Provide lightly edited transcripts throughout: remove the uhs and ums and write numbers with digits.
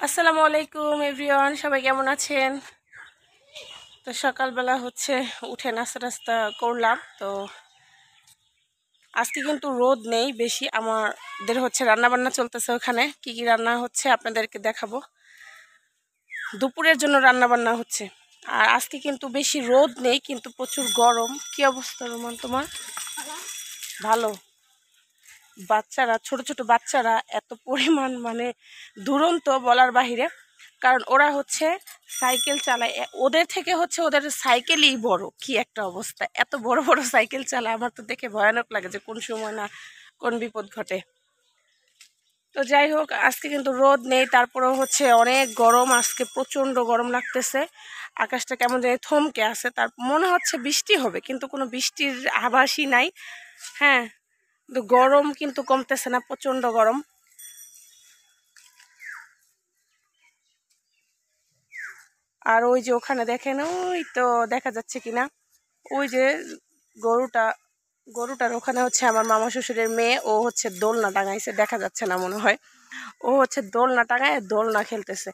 আসসালামু আলাইকুম এভরিওয়ান, সবাই কেমন আছেন? তো সকালবেলা উঠে নাস্তা টাস্তা করলাম। তো আজকে কিন্তু রোদ নেই বেশি, আমাদের রান্না বান্না চলতেছে। ওখানে কি কি রান্না হচ্ছে আপনাদেরকে দেখাবো। দুপুরের জন্য রান্না বান্না হচ্ছে। আর আজকে কিন্তু বেশি রোদ নেই, কিন্তু প্রচুর গরম। কি অবস্থা রোমান তোমার? ভালো। বাচ্চারা, ছোট ছোট বাচ্চারা এত পরিমাণ দুরন্ত বলার বাহিরে। কারণ ওরা সাইকেল চালায়, ওদের থেকে ওদের সাইকেলই বড়। কি একটা অবস্থা, এত বড় বড় সাইকেল চালায়, আমার তো দেখে ভয়ানক লাগে যে কোন সময় না কোন বিপদ ঘটে। তো যাই হোক, আজকে কিন্তু রোদ নেই, তারপরেও অনেক গরম। আজকে প্রচণ্ড গরম লাগতেছে। আকাশটা কেমন জানি থমকে আছে, তার মনে হচ্ছে বৃষ্টি হবে, কিন্তু কোনো বৃষ্টির আভাসই নাই। হ্যাঁ, কিন্তু গরম কিন্তু কমতেছে না, প্রচণ্ড গরম। আর ওই যে ওখানে দেখেন, ওই তো দেখা যাচ্ছে কিনা, ওই যে গরুটা, গরুটার ওখানে আমার মামা শ্বশুরের মেয়ে। ও দোলনা টাঙাইছে, দেখা যাচ্ছে না মনে হয়। ও দোলনা টাঙায় দোলনা খেলতেছে।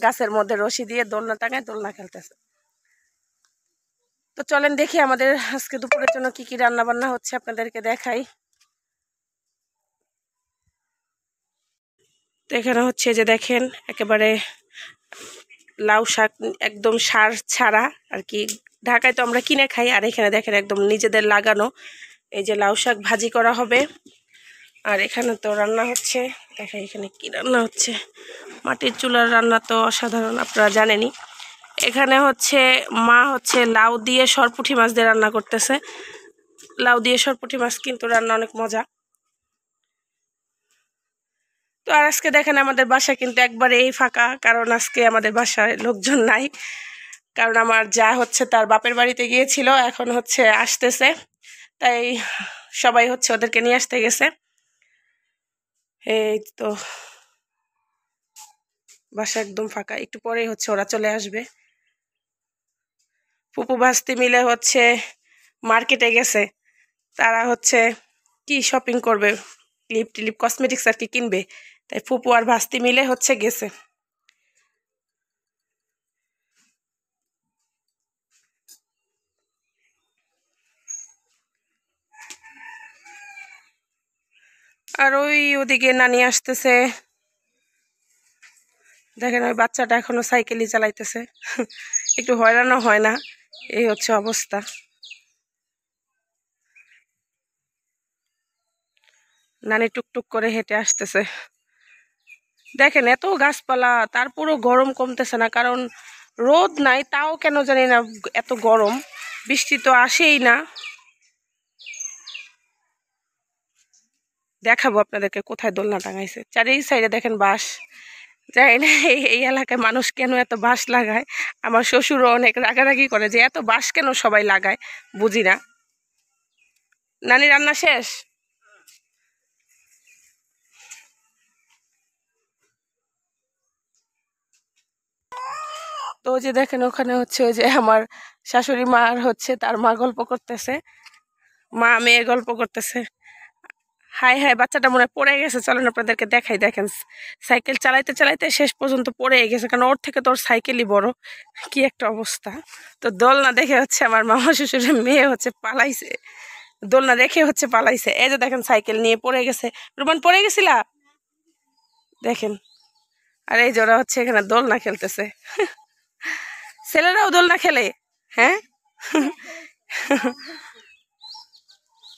গাছের মধ্যে রশি দিয়ে দোলনা টাঙায় দোলনা খেলতেছে। তো চলেন দেখি আমাদের আজকে দুপুরের জন্য কি কি রান্না বান্না হচ্ছে, আপনাদেরকে দেখাই। তো এখানে যে দেখেন, একেবারে লাউ শাক, একদম সার ছাড়া আর কি। ঢাকায় তো আমরা কিনে খাই, আর এখানে দেখেন একদম নিজেদের লাগানো। এই যে লাউ শাক ভাজি করা হবে। আর এখানে তো রান্না হচ্ছে, দেখেন এখানে কি রান্না হচ্ছে। মাটির চুলার রান্না তো অসাধারণ, আপনারা জানেনই। এখানে মা লাউ দিয়ে সরপুঁটি মাছ দিয়ে রান্না করতেছে। লাউ দিয়ে সরপুঁটি মাছ কিন্তু রান্না অনেক মজা। তো আর আজকে দেখেন আমাদের বাসা কিন্তু একবারেই ফাঁকা, কারণ আজকে আমাদের বাসায় লোকজন নাই। কারণ আমার যা তার বাপের বাড়িতে গিয়েছিল, এখন আসতেছে, তাই সবাই ওদেরকে নিয়ে আসতে গেছে। এই তো বাসা একদম ফাঁকা, একটু পরেই ওরা চলে আসবে। ফুপু ভাস্তি মিলে মার্কেটে গেছে। তারা কি শপিং করবে, ক্লিপ টিলিপ কসমেটিক্স আর কি কিনবে, তাই ফুপু আর ভাস্তি মিলে গেছে। আর ওই ওদিকে নানি আসতেছে। দেখেন ওই বাচ্চাটা এখনো সাইকেলই চালাইতেছে। একটু হয়রানও হয় না, এই অবস্থা। নানি টুকটুক করে হেঁটে আসতেছে। দেখেন এত গাছপালা, তারপরও গরম কমতেছে না। কারণ রোদ নাই, তাও কেন জানি না এত গরম। বৃষ্টি তো আসেই না। দেখাবো আপনাদেরকে কোথায় দোলনা টাঙাইছে। চারি সাইডে দেখেন বাঁশ। জানি না এই এলাকায় মানুষ কেন এত বাঁশ লাগায়। আমার শ্বশুরও অনেক রাগারাগি করে যে এত বাঁশ কেন সবাই লাগায়, বুঝি না। নানি রান্না শেষ? তো ওই যে দেখেন ওখানে ওই যে আমার শাশুড়ি মা আর তার মা গল্প করতেছে, মা মেয়ে গল্প করতেছে। হাই হাই, বাচ্চাটা মনে হয় পড়ে গেছে। চলেন আপনাদেরকে দেখাই। দেখেন সাইকেল চালাইতে চালাইতে শেষ পর্যন্ত পড়ে গেছে, কারণ ওর থেকে তোর সাইকেলই বড়। কি একটা অবস্থা। তো দোলনা দেখে আমার মামা শ্বশুরের মেয়ে পালাইছে, দোলনা দেখে পালাইছে। এই যে দেখেন সাইকেল নিয়ে পড়ে গেছে। রুমান পড়ে গেছিলা, দেখেন। আর এই যে ওরা এখানে দোলনা খেলতেছে। ছেলেরাও দোলনা খেলে? হ্যাঁ।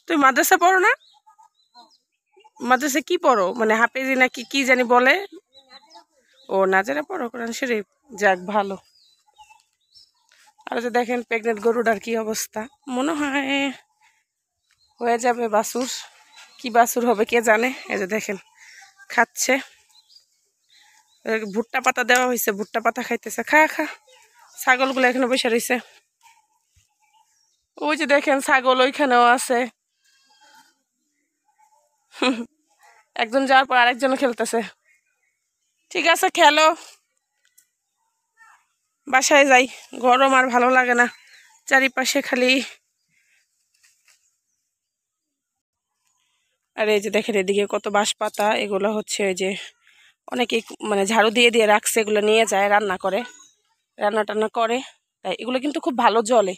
তুমি মাদ্রাসা পড়ো না? মাদ্রাসা কি পড়ো, হাফেজি নাকি কি জানি বলে? ও নাজারা পড়ো, কোরআন শরীফ। যাক ভালো। আর যে দেখেন প্রেগনেন্ট গরুটার কি অবস্থা, মনে হয় হয়ে যাবে বাছুর। কি বাছুর হবে কে জানে। এই যে দেখেন খাচ্ছে, ভুট্টা পাতা দেওয়া হয়েছে, ভুট্টা পাতা খাইতেছে। খা খা। ছাগলগুলো এখানে বসে রয়েছে। ওই যে দেখেন ছাগল ওইখানেও আছে। একজন যাওয়ার পর আরেকজন খেলতেছে। ঠিক আছে খেলো, বাসায় যাই। গরম আর ভালো লাগে না, চারিপাশে খালি। আর এই যে দেখেন এদিকে কত বাঁশ পাতা, এগুলো ওই যে অনেকে মানে ঝাড়ু দিয়ে দিয়ে রাখছে, এগুলো নিয়ে যায় রান্না করে, রান্না টান্না করে, তাই এগুলো কিন্তু খুব ভালো জলে।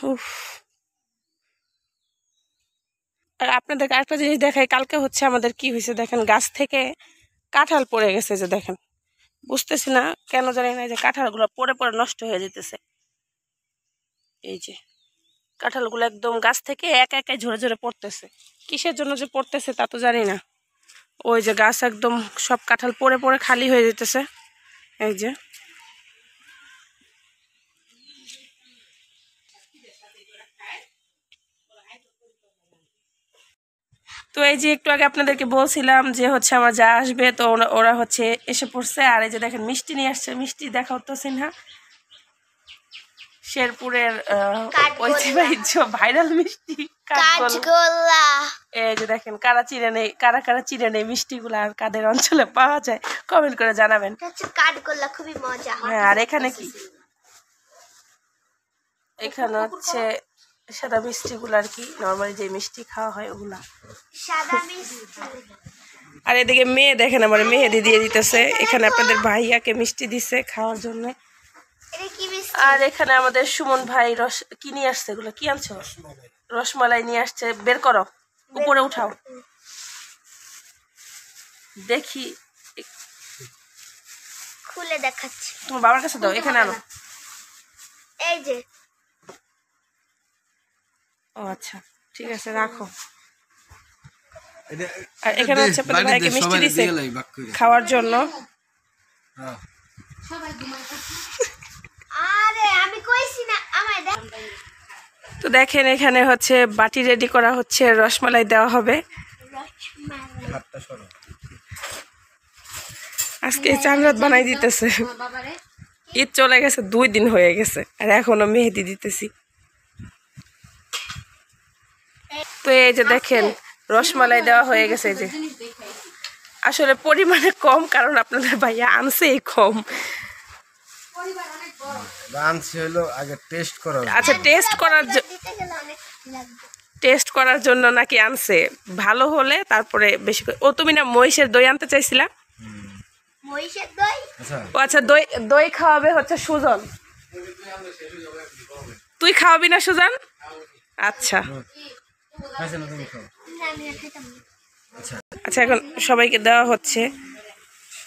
উফ। আর আপনাদেরকে আরেকটা জিনিস দেখাই, কালকে হচ্ছে আমাদের কি হয়েছে দেখেন, গাছ থেকে কাঁঠাল পড়ে গেছে, যে দেখেন, বুঝতেছি না কেন জানি না, যে কাঁঠালগুলো পড়ে পড়ে নষ্ট হয়ে যেতেছে। এই যে কাঁঠালগুলো একদম গাছ থেকে একা একাই ঝরে ঝরে পড়তেছে, কিসের জন্য যে পড়তেছে তা তো জানি না। ওই যে গাছ একদম সব কাঁঠাল পড়ে পড়ে খালি হয়ে যেতেছে। এই যে তো এই যে একটু আগে আপনাদেরকে বলছিলাম যে হচ্ছে আমার যা আসবে, তো ওরা হচ্ছে এসে পড়ছে। আর এই যে দেখেন মিষ্টি নিয়ে আসছে, মিষ্টি দেখা হচ্ছে না, শেরপুরের ঐতিহ্য ভাইরাল মিষ্টি কাঠগোল্লা। এই যে দেখেন কারা কারা চিনে নেই মিষ্টিগুলো, আর কাদের অঞ্চলে পাওয়া যায় কমেন্ট করে জানাবেন। কাঠগোল্লা খুবই মজা। হ্যাঁ, আর এখানে কি, এখানে হচ্ছে সাদা মিষ্টিগুলো আর কি, নর্মালি যে মিষ্টি খাওয়া হয় ওগুলা। সাদা মিষ্টি। আর এদিকে মেয়ে দেখেন আমার মেহেদি দিয়ে দিতেছে, এখানে আপনাদের ভাইয়াকে মিষ্টি দিছে খাওয়ার জন্য। আর এখানে আমাদের সুমন ভাই কি নিয়ে আসছে, এগুলো কি আনছো? রসমালাই নিয়ে আসছে, বের করো, উপরে উঠাও দেখি, খুলে দেখাচ্ছি। তোমার বাবার কাছে দাও, এখানে আনো। এই যে। ও আচ্ছা, ঠিক আছে, রাখো। আর এখানে হচ্ছে আপনাদের ভাইকে মিষ্টি দিছে খাওয়ার জন্য। আরে আমি কইছি না আমায় দেখ। তো দেখেন এখানে হচ্ছে বাটি রেডি করা হচ্ছে, রসমালাই দেওয়া হবে আজকে। চাঁদরাত বানাই দিতেছে, ঈদ চলে গেছে 2 দিন হয়ে গেছে, আর এখনো মেহেদি দিতেছি। তো এই যে দেখেন রসমালাই দেওয়া হয়ে গেছে। এই যে আসলে পরিমাণে কম, কারণ আপনাদের ভাইয়া আনছেই কম। আচ্ছা, টেস্ট করার জন্য নাকি আনছে, ভালো হলে তারপরে বেশি করে। ও তুমি না মহিষের দই আনতে চাইছিলা? ও আচ্ছা, দই খাওয়াবে হচ্ছে সুজন। তুই খাওয়াবি না সুজন? আচ্ছা আচ্ছা, এখন সবাইকে দেওয়া হচ্ছে,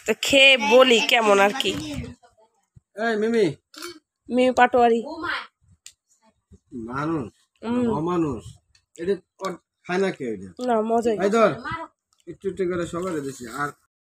তো খেয়ে বলি কেমন আর কি। মিমি পাটোয়ারি মানুষ এটা খায় না, কে না মজাই। একটু একটু করে সবাই দিছি। আর